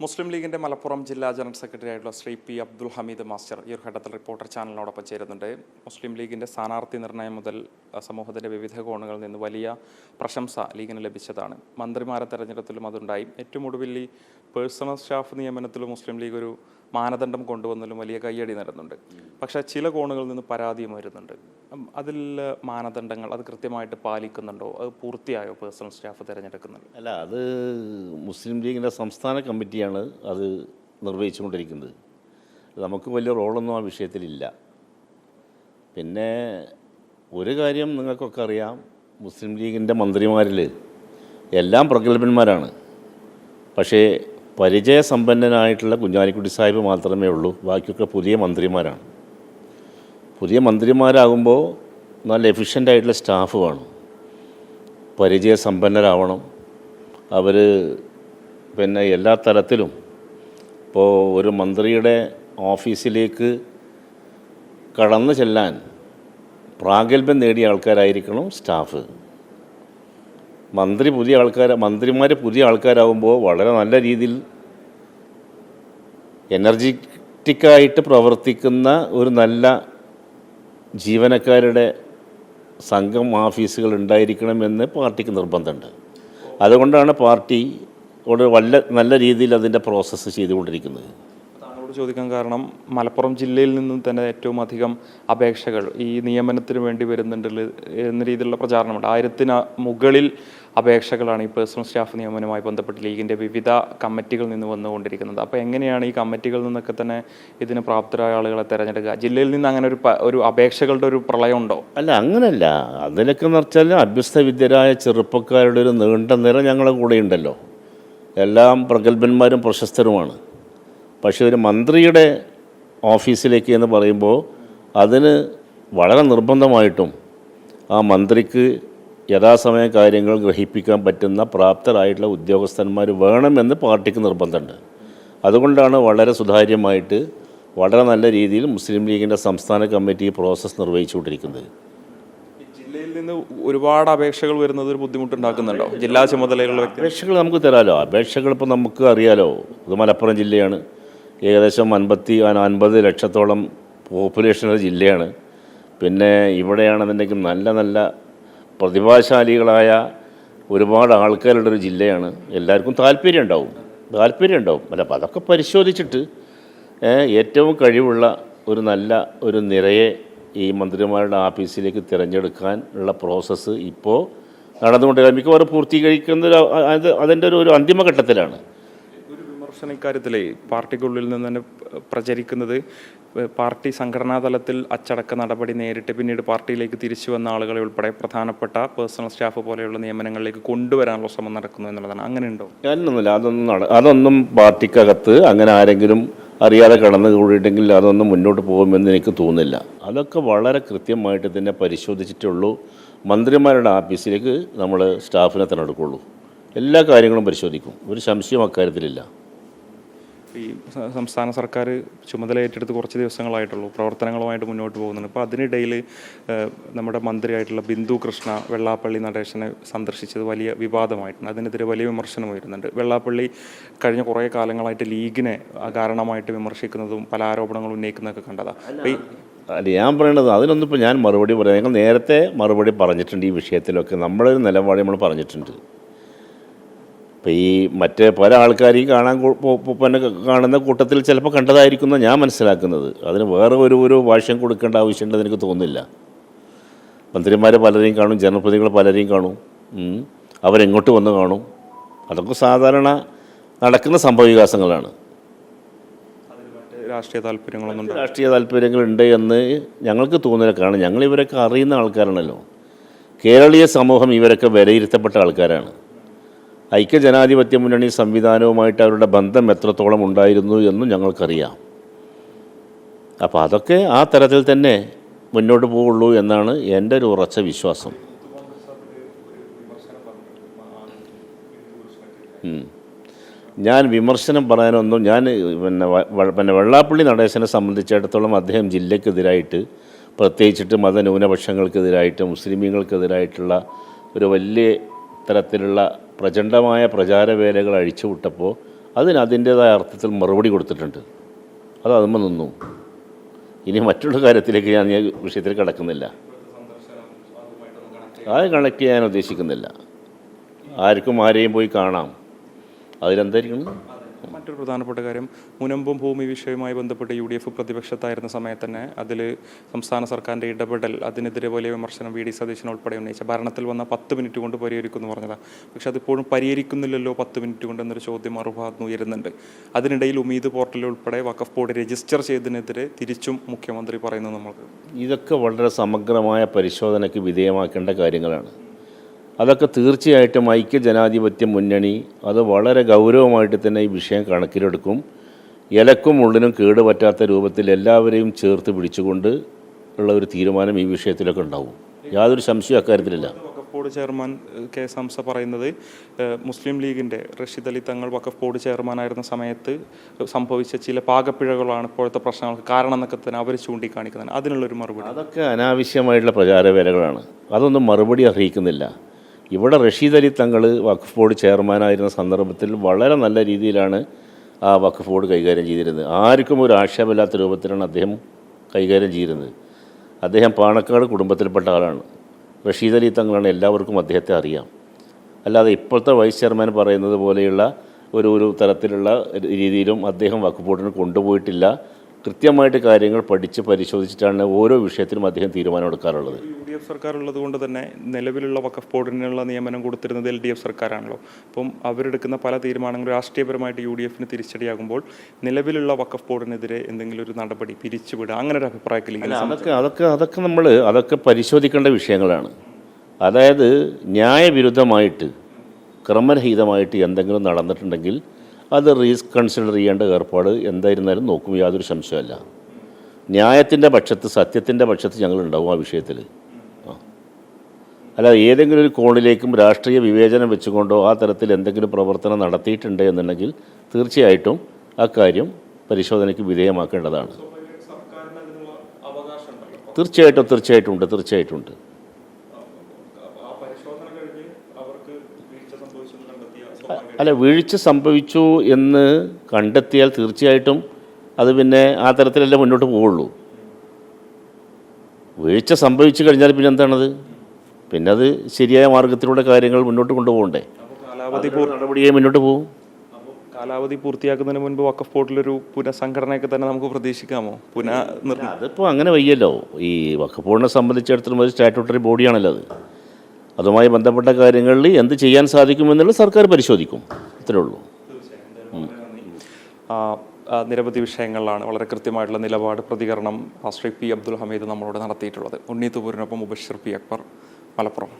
മുസ്ലിം ലീഗിൻ്റെ മലപ്പുറം ജില്ലാ general secretary ആയിട്ടുള്ള ശ്രീ പി അബ്ദുൽ ഹമീദ് മാസ്റ്റർ ഈ ഒരു ഘട്ടത്തിൽ റിപ്പോർട്ടർ ചാനലിനോടൊപ്പം ചേരുന്നുണ്ട്. മുസ്ലിം ലീഗിൻ്റെ സ്ഥാനാർത്ഥി നിർണയം മുതൽ സമൂഹത്തിൻ്റെ വിവിധ കോണുകളിൽ നിന്ന് വലിയ പ്രശംസ ലീഗിന് ലഭിച്ചതാണ്. മന്ത്രിമാരെ തെരഞ്ഞെടുപ്പിലും അതുണ്ടായി. ഏറ്റവും ഒടുവിൽ ഈ പേഴ്സണൽ സ്റ്റാഫ് നിയമനത്തിലും മുസ്ലിം ലീഗ് ഒരു മാനദണ്ഡം കൊണ്ടുവന്നതിലും വലിയ കയ്യടി നേടുന്നുണ്ട്. പക്ഷേ ചില കോണുകളിൽ നിന്ന് പരാതിയും വരുന്നുണ്ട്. അതിൽ മാനദണ്ഡങ്ങൾ അത് കൃത്യമായിട്ട് പാലിക്കുന്നുണ്ടോ? അത് പൂർത്തിയായോ പേഴ്സണൽ സ്റ്റാഫ് തിരഞ്ഞെടുക്കുന്നത്? അല്ല, അത് മുസ്ലിം ലീഗിൻ്റെ സംസ്ഥാന കമ്മിറ്റിയാണ് അത് നിർവഹിച്ചുകൊണ്ടിരിക്കുന്നത്. നമുക്ക് വലിയ റോളൊന്നും ആ വിഷയത്തിലില്ല. പിന്നെ ഒരു കാര്യം നിങ്ങൾക്കൊക്കെ അറിയാം, മുസ്ലിം ലീഗിൻ്റെ മന്ത്രിമാരിൽ എല്ലാം പ്രഗത്ഭന്മാരാണ്. പക്ഷേ പരിചയസമ്പന്നനായിട്ടുള്ള കുഞ്ഞാലിക്കുട്ടി സാഹിബ് മാത്രമേ ഉള്ളൂ. ബാക്കിയൊക്കെ പുതിയ മന്ത്രിമാരാണ്. പുതിയ മന്ത്രിമാരാകുമ്പോൾ നല്ല എഫിഷ്യൻ്റായിട്ടുള്ള സ്റ്റാഫ് വേണം, പരിചയസമ്പന്നരാവണം. അവർ പിന്നെ എല്ലാ തരത്തിലും ഇപ്പോൾ ഒരു മന്ത്രിയുടെ ഓഫീസിലേക്ക് കടന്നു ചെല്ലാൻ പ്രാഗൽഭ്യം നേടിയ ആൾക്കാരായിരിക്കണം സ്റ്റാഫ്. മന്ത്രിമാർ പുതിയ ആൾക്കാരാകുമ്പോൾ വളരെ നല്ല രീതിയിൽ എനർജറ്റിക്കായിട്ട് പ്രവർത്തിക്കുന്ന ഒരു നല്ല ജീവനക്കാരുടെ സംഘം ഓഫീസുകൾ ഉണ്ടായിരിക്കണമെന്ന് പാർട്ടിക്ക് നിർബന്ധമുണ്ട്. അതുകൊണ്ടാണ് പാർട്ടി നല്ല രീതിയിൽ അതിൻ്റെ പ്രോസസ്സ് ചെയ്തുകൊണ്ടിരിക്കുന്നത്. താങ്കളോട് ചോദിക്കാൻ കാരണം, മലപ്പുറം ജില്ലയിൽ നിന്നും തന്നെ ഏറ്റവും അധികം അപേക്ഷകൾ ഈ നിയമനത്തിന് വേണ്ടി വരുന്നുണ്ട് എന്ന രീതിയിലുള്ള പ്രചാരണമുണ്ട്. 1000-ന് മുകളിൽ അപേക്ഷകളാണ് ഈ പേഴ്സണൽ സ്റ്റാഫ് നിയമനവുമായി ബന്ധപ്പെട്ട് ലീഗിൻ്റെ വിവിധ കമ്മിറ്റികളിൽ നിന്ന് വന്നുകൊണ്ടിരിക്കുന്നത്. അപ്പോൾ എങ്ങനെയാണ് ഈ കമ്മിറ്റികളിൽ നിന്നൊക്കെ തന്നെ ഇതിന് പ്രാപ്തരായ ആളുകളെ തിരഞ്ഞെടുക്കുക? ജില്ലയിൽ നിന്ന് അങ്ങനെ ഒരു അപേക്ഷകളുടെ ഒരു പ്രളയം ഉണ്ടോ? അല്ല, അങ്ങനെയല്ല. അതിലൊക്കെ എന്ന് വെച്ചാൽ അഭ്യസ്തവിദ്യരായ ചെറുപ്പക്കാരുടെ ഒരു നീണ്ട നിര ഞങ്ങളുടെ കൂടെ ഉണ്ടല്ലോ. എല്ലാം പ്രഗത്ഭന്മാരും പ്രശസ്തരുമാണ്. പക്ഷേ ഒരു മന്ത്രിയുടെ ഓഫീസിലേക്ക് എന്ന് പറയുമ്പോൾ അതിന് വളരെ നിർബന്ധമായിട്ടും ആ മന്ത്രിക്ക് യഥാസമയം കാര്യങ്ങൾ ഗ്രഹിപ്പിക്കാൻ പറ്റുന്ന പ്രാപ്തരായിട്ടുള്ള ഉദ്യോഗസ്ഥന്മാർ വേണമെന്ന് പാർട്ടിക്ക് നിർബന്ധമുണ്ട്. അതുകൊണ്ടാണ് വളരെ സുതാര്യമായിട്ട് വളരെ നല്ല രീതിയിൽ മുസ്ലിം ലീഗിൻ്റെ സംസ്ഥാന കമ്മിറ്റി ഈ പ്രോസസ്സ് നിർവഹിച്ചുകൊണ്ടിരിക്കുന്നത്. ജില്ലയിൽ നിന്ന് ഒരുപാട് അപേക്ഷകൾ വരുന്നത് ഒരു ബുദ്ധിമുട്ടുണ്ടാക്കുന്നുണ്ടോ? ജില്ലാ ചുമതലയുള്ള അപേക്ഷകൾ നമുക്ക് തരാമല്ലോ. അപേക്ഷകൾ ഇപ്പോൾ നമുക്ക് അറിയാലോ. ഇത് മലപ്പുറം ജില്ലയാണ്. ഏകദേശം 50 ലക്ഷത്തോളം പോപ്പുലേഷനുള്ള ജില്ലയാണ്. പിന്നെ ഇവിടെയാണെന്നുണ്ടെങ്കിൽ നല്ല നല്ല പ്രതിഭാശാലികളായ ഒരുപാട് ആൾക്കാരുടെ ഒരു ജില്ലയാണ്. എല്ലാവർക്കും താല്പര്യം ഉണ്ടാവും. അല്ല, അപ്പോൾ അതൊക്കെ പരിശോധിച്ചിട്ട് ഏറ്റവും കഴിവുള്ള ഒരു നിരയെ ഈ മന്ത്രിമാരുടെ ഓഫീസിലേക്ക് തിരഞ്ഞെടുക്കാൻ ഉള്ള പ്രോസസ്സ് ഇപ്പോൾ നടന്നുകൊണ്ടിരിക്കുക. മിക്കവാറും പൂർത്തീകരിക്കുന്ന അതിൻ്റെ ഒരു അന്തിമഘട്ടത്തിലാണ്. വിമർശന ഇക്കാര്യത്തിലെ പാർട്ടിക്കുള്ളിൽ നിന്ന് തന്നെ പ്രചരിക്കുന്നത്, പാർട്ടി സംഘടനാ തലത്തിൽ അച്ചടക്ക നടപടി നേരിട്ട് പിന്നീട് പാർട്ടിയിലേക്ക് തിരിച്ചു വന്ന ആളുകളെ ഉൾപ്പെടെ പ്രധാനപ്പെട്ട പേഴ്സണൽ സ്റ്റാഫ് പോലെയുള്ള നിയമനങ്ങളിലേക്ക് കൊണ്ടുവരാനുള്ള ശ്രമം നടക്കുന്നു എന്നുള്ളതാണ്. അങ്ങനെ ഉണ്ടോ? ഞാനൊന്നുമില്ല. അതൊന്നും പാർട്ടിക്കകത്ത് അങ്ങനെ ആരെങ്കിലും അറിയാതെ കടന്നു കൂടിയിട്ടെങ്കിൽ അതൊന്നും മുന്നോട്ട് പോകുമെന്ന് എനിക്ക് തോന്നുന്നില്ല. അതൊക്കെ വളരെ കൃത്യമായിട്ട് തന്നെ പരിശോധിച്ചിട്ടുള്ളൂ. മന്ത്രിമാരുടെ ഓഫീസിലേക്ക് നമ്മൾ സ്റ്റാഫിനെ തിരഞ്ഞെടുക്കുള്ളൂ. എല്ലാ കാര്യങ്ങളും പരിശോധിക്കും. ഒരു സംശയം അക്കാര്യത്തിലില്ല. ഈ സംസ്ഥാന സർക്കാർ ചുമതല ഏറ്റെടുത്ത് കുറച്ച് ദിവസങ്ങളായിട്ടുള്ളൂ, പ്രവർത്തനങ്ങളുമായിട്ട് മുന്നോട്ട് പോകുന്നുണ്ട്. അപ്പോൾ അതിനിടയിൽ നമ്മുടെ മന്ത്രിയായിട്ടുള്ള ബിന്ദു കൃഷ്ണ വെള്ളാപ്പള്ളി നടേശനെ സന്ദർശിച്ചത് വലിയ വിവാദമായിട്ടുണ്ട്. അതിനെതിരെ വലിയ വിമർശനം വരുന്നുണ്ട്. വെള്ളാപ്പള്ളി കഴിഞ്ഞ കുറേ കാലങ്ങളായിട്ട് ലീഗിനെ കാരണമായിട്ട് വിമർശിക്കുന്നതും പല ആരോപണങ്ങളും ഉന്നയിക്കുന്നതൊക്കെ കണ്ടതാണ്. അല്ല, ഞാൻ പറയണത് അതിനൊന്നും ഇപ്പോൾ ഞാൻ മറുപടി പറയാം. ഞങ്ങൾ നേരത്തെ മറുപടി പറഞ്ഞിട്ടുണ്ട്. ഈ വിഷയത്തിലൊക്കെ നമ്മളൊരു നിലപാട് നമ്മൾ പറഞ്ഞിട്ടുണ്ട്. ഇപ്പോൾ ഈ മറ്റേ പല ആൾക്കാർ ഈ കാണുന്ന കൂട്ടത്തിൽ ചിലപ്പോൾ കണ്ടതായിരിക്കുന്ന ഞാൻ മനസ്സിലാക്കുന്നത്. അതിന് വേറെ ഒരു ഭാഷ്യം കൊടുക്കേണ്ട ആവശ്യമുണ്ടെന്ന് എനിക്ക് തോന്നുന്നില്ല. മന്ത്രിമാർ പലരെയും കാണും, ജനപ്രതിനിധികൾ പലരെയും കാണും, അവരെങ്ങോട്ട് വന്ന് കാണും. അതൊക്കെ സാധാരണ നടക്കുന്ന സംഭവവികാസങ്ങളാണ്. രാഷ്ട്രീയ താല്പര്യങ്ങളുണ്ട് എന്ന് ഞങ്ങൾക്ക് തോന്നുന്നില്ല. കാരണം ഞങ്ങൾ ഇവരൊക്കെ അറിയുന്ന ആൾക്കാരാണല്ലോ. കേരളീയ സമൂഹം ഇവരൊക്കെ വിലയിരുത്തപ്പെട്ട ആൾക്കാരാണ്. ഐക്യജനാധിപത്യ മുന്നണി സംവിധാനവുമായിട്ട് അവരുടെ ബന്ധം എത്രത്തോളം ഉണ്ടായിരുന്നു എന്നും ഞങ്ങൾക്കറിയാം. അപ്പോൾ അതൊക്കെ ആ തരത്തിൽ തന്നെ മുന്നോട്ട് പോവുള്ളൂ എന്നാണ് എൻ്റെ ഒരു ഉറച്ച വിശ്വാസം. ഞാൻ വിമർശനം പറയാനൊന്നും പിന്നെ വെള്ളാപ്പള്ളി നടേശനെ സംബന്ധിച്ചിടത്തോളം അദ്ദേഹം ജില്ലക്കെതിരായിട്ട്, പ്രത്യേകിച്ചിട്ട് മതന്യൂനപക്ഷങ്ങൾക്കെതിരായിട്ട്, മുസ്ലിമീങ്ങൾക്കെതിരായിട്ടുള്ള ഒരു വലിയ തരത്തിലുള്ള പ്രചണ്ഡമായ പ്രചാരവേലകൾ അഴിച്ചുവിട്ടപ്പോൾ അതിന് അതിൻ്റേതായ അർത്ഥത്തിൽ മറുപടി കൊടുത്തിട്ടുണ്ട്. അത് അതുമ്പോൾ നിന്നു. ഇനി മറ്റുള്ള കാര്യത്തിലേക്ക് ഞാൻ ഈ വിഷയത്തിൽ കിടക്കുന്നില്ല. അത് കണക്ട് ചെയ്യാൻ ഉദ്ദേശിക്കുന്നില്ല. ആർക്കും ആരെയും പോയി കാണാം. അതിലെന്തായിരിക്കണം? മറ്റൊരു പ്രധാനപ്പെട്ട കാര്യം, മുനമ്പും ഭൂമി വിഷയവുമായി ബന്ധപ്പെട്ട് UDF പ്രതിപക്ഷത്തായിരുന്ന സമയത്ത് തന്നെ അതിൽ സംസ്ഥാന സർക്കാരിൻ്റെ ഇടപെടൽ, അതിനെതിരെ വലിയ വിമർശനം VD സതീശൻ ഉൾപ്പെടെ ഉന്നയിച്ച, ഭരണത്തിൽ വന്ന 10 മിനിറ്റ് കൊണ്ട് പരിഹരിക്കുമെന്ന് പറഞ്ഞതാണ്. പക്ഷെ അതിപ്പോഴും പരിഹരിക്കുന്നില്ലല്ലോ 10 മിനിറ്റ് കൊണ്ട് എന്നൊരു ചോദ്യം മറുഭാഗത്ത് ഉയരുന്നുണ്ട്. അതിനിടയിൽ ഉമീദ് പോർട്ടൽ ഉൾപ്പെടെ വഖഫ് ബോർഡ് രജിസ്റ്റർ ചെയ്തതിനെതിരെ തിരിച്ചും മുഖ്യമന്ത്രി പറയുന്നത് നമ്മൾക്ക് ഇതൊക്കെ വളരെ സമഗ്രമായ പരിശോധനയ്ക്ക് വിധേയമാക്കേണ്ട കാര്യങ്ങളാണ്. അതൊക്കെ തീർച്ചയായിട്ടും ഐക്യ ജനാധിപത്യ മുന്നണി അത് വളരെ ഗൗരവമായിട്ട് തന്നെ ഈ വിഷയം കണക്കിലെടുക്കും. ഇലക്കും ഉള്ളിനും കേടുപറ്റാത്ത രൂപത്തിൽ എല്ലാവരെയും ചേർത്ത് പിടിച്ചുകൊണ്ട് ഉള്ള ഒരു തീരുമാനം ഈ വിഷയത്തിലൊക്കെ ഉണ്ടാവും. യാതൊരു സംശയവും അക്കാര്യത്തിലില്ല. വഖഫ് ബോർഡ് ചെയർമാൻ KS ഹംസ പറയുന്നത് മുസ്ലിം ലീഗിൻ്റെ റഷീദ് അലി തങ്ങൾ വഖഫ് ബോർഡ് ചെയർമാനായിരുന്ന സമയത്ത് സംഭവിച്ച ചില പാകപ്പിഴകളാണ് ഇപ്പോഴത്തെ പ്രശ്നങ്ങൾക്ക് കാരണം എന്നൊക്കെ തന്നെ അവർ ചൂണ്ടിക്കാണിക്കുന്നത്. അതിനുള്ളൊരു മറുപടി? അതൊക്കെ അനാവശ്യമായിട്ടുള്ള പ്രചാരവേലകളാണ്. അതൊന്നും മറുപടി അറിയിക്കുന്നില്ല. ഇവിടെ റഷീദ് അലി തങ്ങൾ വഖഫ് ബോർഡ് ചെയർമാനായിരുന്ന സന്ദർഭത്തിൽ വളരെ നല്ല രീതിയിലാണ് ആ വഖഫ് ബോർഡ് കൈകാര്യം ചെയ്തിരുന്നത്. ആർക്കും ഒരു ആക്ഷേപമില്ലാത്ത രൂപത്തിലാണ് അദ്ദേഹം കൈകാര്യം ചെയ്തിരുന്നത്. അദ്ദേഹം പാണക്കാട് കുടുംബത്തിൽപ്പെട്ട ആളാണ്. റഷീദ് അലി തങ്ങളാണ്, എല്ലാവർക്കും അദ്ദേഹത്തെ അറിയാം. അല്ലാതെ ഇപ്പോഴത്തെ വൈസ് ചെയർമാൻ പറയുന്നത് പോലെയുള്ള ഒരു തരത്തിലുള്ള രീതിയിലും അദ്ദേഹം വഖഫ് ബോർഡിന് കൊണ്ടുപോയിട്ടില്ല. കൃത്യമായിട്ട് കാര്യങ്ങൾ പഠിച്ച് പരിശോധിച്ചിട്ടാണ് ഓരോ വിഷയത്തിലും അദ്ദേഹം തീരുമാനമെടുക്കാറുള്ളത്. UDF സർക്കാർ ഉള്ളത് കൊണ്ട് തന്നെ നിലവിലുള്ള വഖഫ് ബോർഡിനുള്ള നിയമനം കൊടുത്തിരുന്നത് LDF സർക്കാരാണല്ലോ. അപ്പം അവരെടുക്കുന്ന പല തീരുമാനങ്ങളും രാഷ്ട്രീയപരമായിട്ട് UDFന് തിരിച്ചടിയാകുമ്പോൾ നിലവിലുള്ള വഖഫ് ബോർഡിനെതിരെ എന്തെങ്കിലും ഒരു നടപടി പിരിച്ചുവിടുക, അങ്ങനെ ഒരു അഭിപ്രായത്തിലേക്ക് അതൊക്കെ പരിശോധിക്കേണ്ട വിഷയങ്ങളാണ്. അതായത് ന്യായവിരുദ്ധമായിട്ട് ക്രമരഹിതമായിട്ട് എന്തെങ്കിലും നടന്നിട്ടുണ്ടെങ്കിൽ അത് റീകൺസിഡർ ചെയ്യേണ്ട ഏർപ്പാട് എന്തായിരുന്നാലും നോക്കും. യാതൊരു സംശയമല്ല. ന്യായത്തിൻ്റെ പക്ഷത്ത്, സത്യത്തിൻ്റെ പക്ഷത്ത് ഞങ്ങളുണ്ടാവും ആ വിഷയത്തിൽ. അല്ല, ഏതെങ്കിലും ഒരു കോണിലേക്കും രാഷ്ട്രീയ വിവേചനം വെച്ചുകൊണ്ടോ ആ തരത്തിൽ എന്തെങ്കിലും പ്രവർത്തനം നടത്തിയിട്ടുണ്ട് എന്നുണ്ടെങ്കിൽ തീർച്ചയായിട്ടും ആ കാര്യം പരിശോധനയ്ക്ക് വിധേയമാക്കേണ്ടതാണ്. തീർച്ചയായിട്ടും ഉണ്ട്. അല്ല, വീഴ്ച സംഭവിച്ചു എന്ന് കണ്ടെത്തിയാൽ തീർച്ചയായിട്ടും അത് പിന്നെ ആ തരത്തിലല്ലേ മുന്നോട്ട് പോവുള്ളൂ. വീഴ്ച സംഭവിച്ചു കഴിഞ്ഞാൽ പിന്നെ എന്താണത്? പിന്നെ അത് ശരിയായ മാർഗത്തിലൂടെ കാര്യങ്ങൾ മുന്നോട്ട് കൊണ്ടുപോകണ്ടേ? നടപടിയെ മുന്നോട്ട് പോകും. കാലാവധി പൂർത്തിയാക്കുന്നതിന് മുൻപ് വഖഫ് ബോർഡിലൊരു പുനഃസംഘടനയൊക്കെ തന്നെ നമുക്ക് പ്രതീക്ഷിക്കാമോ? അതിപ്പോൾ അങ്ങനെ വയ്യല്ലോ. ഈ വഖഫ് ബോർഡിനെ സംബന്ധിച്ചിടത്തോളം ഒരു സ്റ്റാറ്റ്യൂട്ടറി ബോഡിയാണല്ലോ അത്. അതുമായി ബന്ധപ്പെട്ട കാര്യങ്ങളിൽ എന്ത് ചെയ്യാൻ സാധിക്കുമെന്നുള്ളത് സർക്കാർ പരിശോധിക്കും. അത്രേ ഉള്ളൂ. നിരവധി വിഷയങ്ങളിലാണ് വളരെ കൃത്യമായിട്ടുള്ള നിലപാട്, പ്രതികരണം ശ്രീ P. അബ്ദുൽ ഹമീദ് നമ്മളോട് നടത്തിയിട്ടുള്ളത്. ഉണ്ണി തുപൂരിനൊപ്പം മുബഷിർ P. അക്ബർ, മലപ്പുറം.